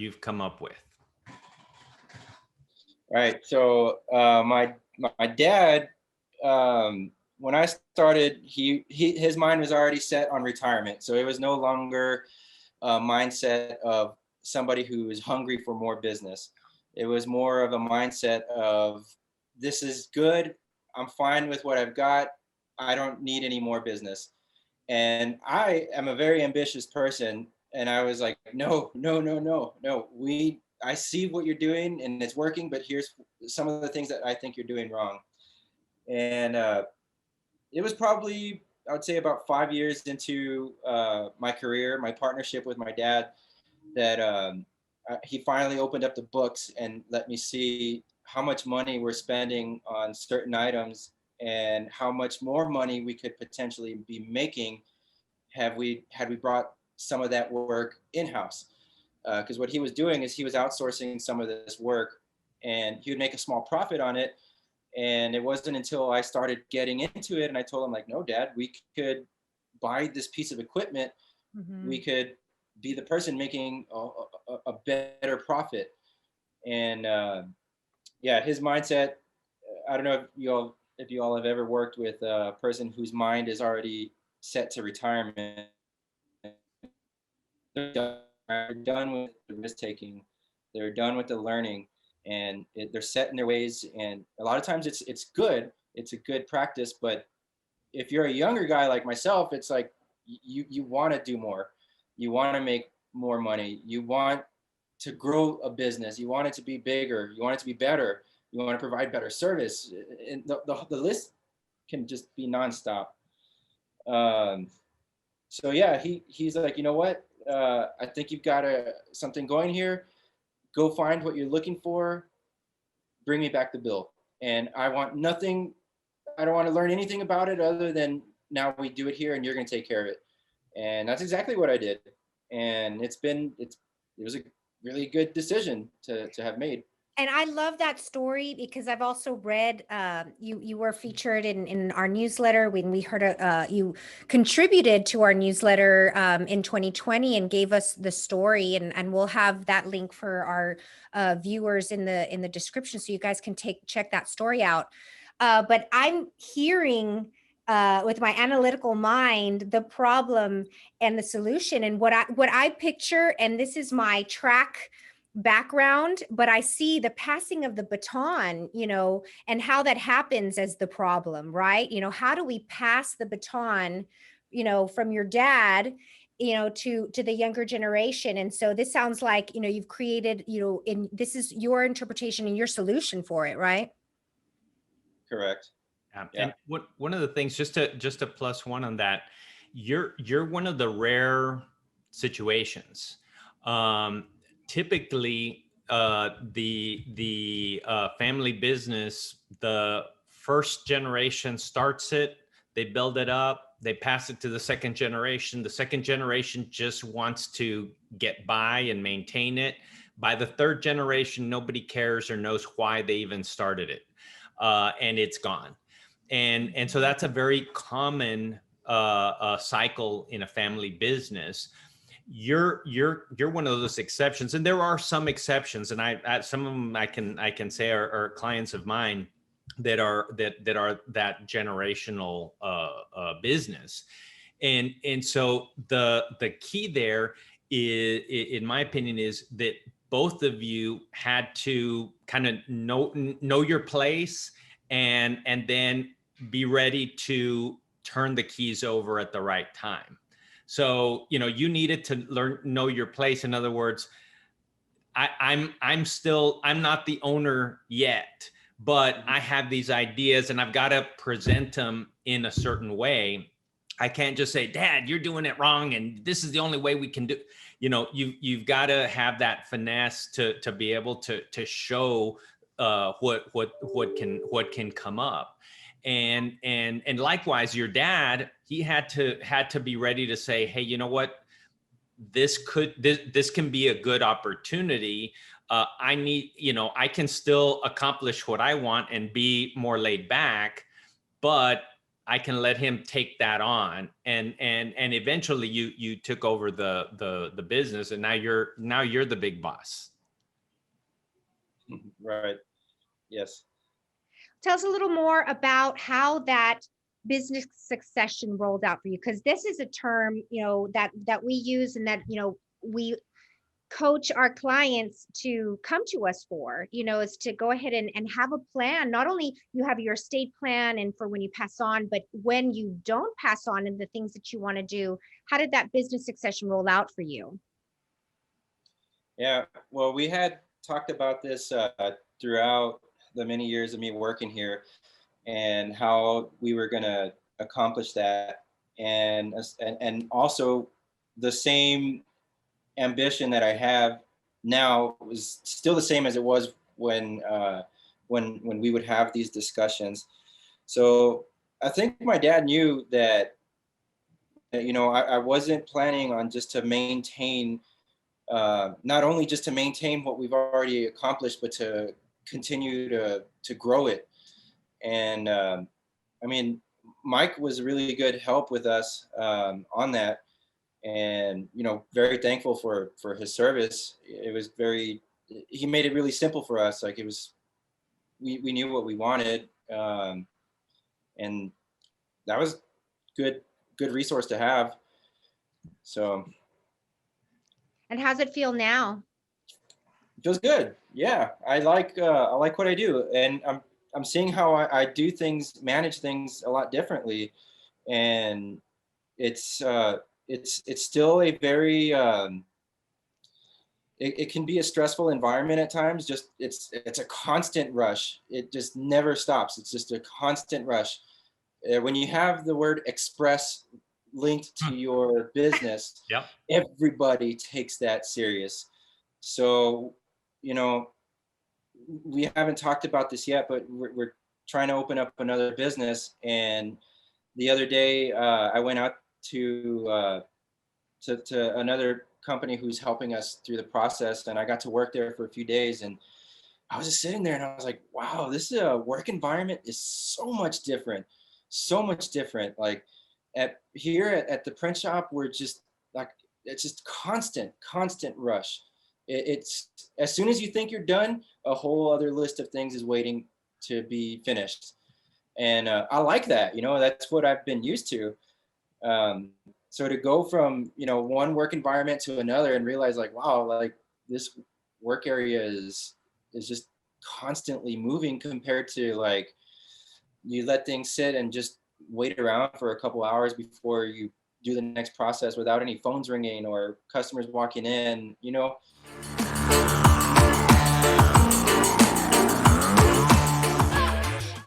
you've come up with? Right. So my dad, when I started, his mind was already set on retirement. So it was no longer a mindset of somebody who is hungry for more business. It was more of a mindset of, this is good. I'm fine with what I've got. I don't need any more business. And I am a very ambitious person. And I was like, no, no, no, no, no. I see what you're doing and it's working, but here's some of the things that I think you're doing wrong. And it was probably, I would say, about 5 years into my career, my partnership with my dad, that he finally opened up the books and let me see how much money we're spending on certain items and how much more money we could potentially be making had we brought some of that work in-house. Because what he was doing is he was outsourcing some of this work and he would make a small profit on it. And it wasn't until I started getting into it and I told him, like, no, Dad, we could buy this piece of equipment. We could be the person making a better profit. And yeah, his mindset, I don't know if you all have ever worked with a person whose mind is already set to retirement. They're done with the risk taking. They're done with the learning, and they're set in their ways. And a lot of times, it's good. It's a good practice. But if you're a younger guy like myself, it's like you want to do more. You want to make more money. You want to grow a business. You want it to be bigger. You want it to be better. You want to provide better service. And the list can just be nonstop. Um, so yeah, he's like, you know what? I think you've got something going here. Go find what you're looking for. Bring me back the bill. And I want nothing. I don't want to learn anything about it other than, now we do it here, and you're going to take care of it. And that's exactly what I did. And it was a really good decision to have made. And I love that story because I've also read, you were featured in our newsletter when we heard you contributed to our newsletter in 2020 and gave us the story, and we'll have that link for our viewers in the description so you guys can check that story out. But I'm hearing with my analytical mind the problem and the solution, and what I picture, and this is my track background, but I see the passing of the baton, and how that happens as the problem, right? How do we pass the baton, from your dad, to the younger generation? And so this sounds like, you've created, this is your interpretation and your solution for it, right? Correct. Yeah. And one of the things, just to plus one on that, you're one of the rare situations. Typically, the family business, the first generation starts it, they build it up, they pass it to the second generation. The second generation just wants to get by and maintain it. By the third generation, nobody cares or knows why they even started it, and it's gone. And so that's a very common cycle in a family business. You're one of those exceptions, and there are some exceptions, and some of them I can say are clients of mine that are that generational business, and so the key there is, in my opinion, is that both of you had to kind of know your place, and then be ready to turn the keys over at the right time. So, you needed to know your place. In other words, I'm not the owner yet, but I have these ideas and I've got to present them in a certain way. I can't just say, Dad, you're doing it wrong, and this is the only way we can do. You've got to have that finesse to be able to show what can come up. And likewise, your dad, he had to be ready to say, hey, you know what, this can be a good opportunity. I can still accomplish what I want and be more laid back, but I can let him take that on, and eventually you took over the business, and now you're the big boss. Right. Yes. Tell us a little more about how that business succession rolled out for you, because this is a term, that we use, and that, we coach our clients to come to us for, is to go ahead and have a plan. Not only you have your estate plan and for when you pass on, but when you don't pass on and the things that you want to do. How did that business succession roll out for you? Yeah. Well, we had talked about this throughout the many years of me working here, and how we were going to accomplish that, and also the same ambition that I have now was still the same as it was when we would have these discussions. So I think my dad knew that I wasn't planning on just to maintain, not only just to maintain what we've already accomplished, but to continue to grow it. And I mean, Mike was a really good help with us on that, and very thankful for his service. It was he made it really simple for us. Like, it was, we knew what we wanted, and that was good resource to have. So And how's it feel now? it feels good. Yeah, I like what I do, and I'm seeing how I do things, manage things a lot differently, and it's still a very it can be a stressful environment at times. Just it's a constant rush. It just never stops. It's just a constant rush. When you have the word express linked to your business, Yep. everybody takes that serious. So, we haven't talked about this yet, but we're trying to open up another business. And the other day, I went out to another company who's helping us through the process, and I got to work there for a few days. And I was just sitting there, and I was like, wow, this work environment is so much different, so much different. Like, at the print shop, we're just like, it's just constant rush. It's as soon as you think you're done, a whole other list of things is waiting to be finished. And I like that. That's what I've been used to. So to go from one work environment to another and realize, like, wow, like, this work area is just constantly moving, compared to, like, you let things sit and just wait around for a couple hours before you do the next process without any phones ringing or customers walking in.